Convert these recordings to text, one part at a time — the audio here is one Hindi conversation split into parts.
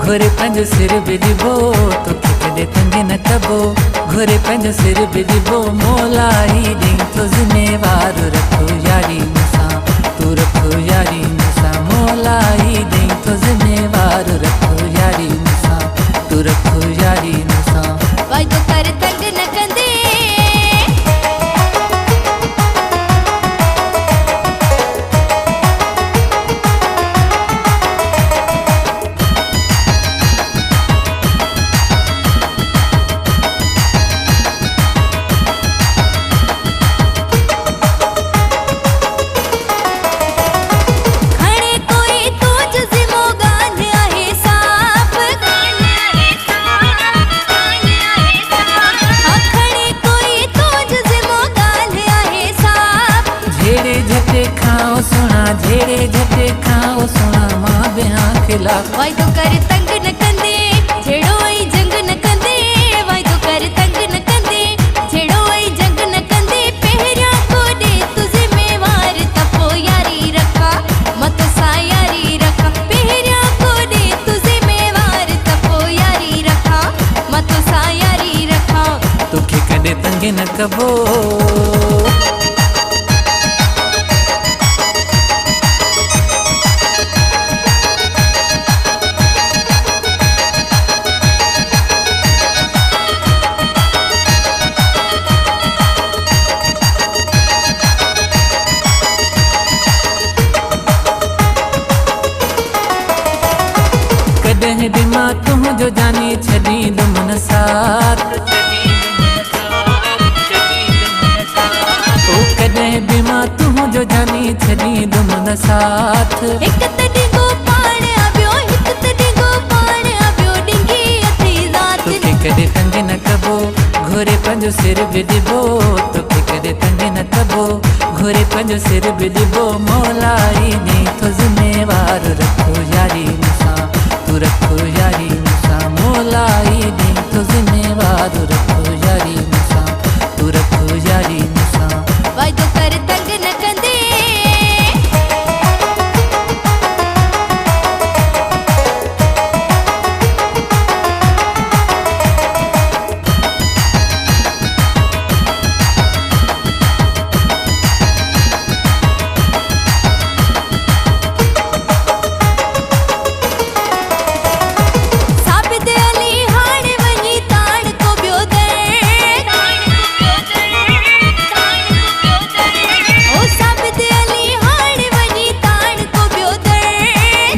घोरे पंहिंजो सिर विझबो तोखे कॾहिं तंग न कबो। घोरे पंहिंजो सिर विझबो मोलाई ॾेई थो ज़िमेवार रखो यारी मूंसां तूं रखो यारी मूंसां मोलाई ॾेई थो ज़िमेवार रखो यारी मूंसां तूं रखो यारी मूंसां। वाइदो कर तंग न कंदे झेड़े झटे खाओ सुना मां बिया खिलाफ। वाइदो कर तंग न कंदे झेड़ो ऐं जंग न कंदे। वाइदो कर तंग न कंदे झेड़ो ऐं जंग न कंदे। पहिरियां को ॾे तूं ज़िमेवार त पोइ यारी रखा मत सां यारी रखा। पहिरियां को ॾे तूं ज़िमेवार त पोइ यारी रखा मत सां यारी रखा। तोखे कॾहिं तंग न कबो कॾहिं बि मां तुंहिंजो जानी छॾींदुमि न साथ। ओ कॾहिं बि मां तुंहिंजो जानी छॾींदुमि न साथ। हिकु त ॾिघो पाण आबियो हिकु त ॾिघो पाण आबियो ॾिघी अथई ज़ात। तोखे कॾहिं तंग न कबो घोरे पंहिंजो सिर विझबो तोखे कॾहिं तंग न कबो घोरे पंहिंजो सिर विझबो मोलाई ॾेई थो ज़िमेवार रखो यारी मूंसां तूं रखो यारी मूंसां मोलाई ॾेई थो ज़िमेवार रखो यारी मूंसां तूं रखो यारी मूंसां। वाइदो कर तंग न कंदे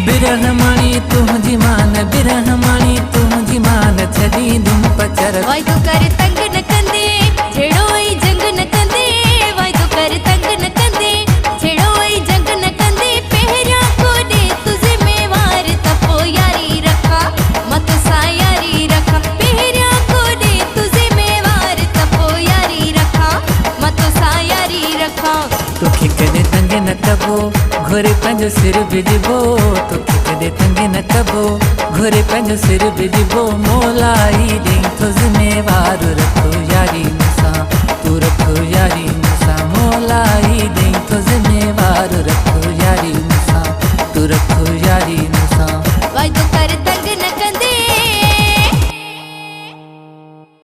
बिरहमाणी तुंहिंजी मान बिरहमाणी तुंहिंजी मान छॾींदुमि पचर। वाइदो कर तंग न कंदे झेड़ो ऐं जंग न कंदे। वाइदो कर तंग न कंदे झेड़ो ऐं जंग न कंदे। पहिरियां को ॾे तूं ज़िमेवार त पोइ यारी रखा मत सां यारी रखा। पहिरियां को ॾे तूं ज़िमेवार त पोइ यारी रखा मत सां यारी रखा। तोखे कॾहिं तंग न कबो घोरे पंहिंजो सिर विझबो तोखे कॾहिं तंग न कबो घोरे पंहिंजो सिर विझबो मोलाई ॾेई थो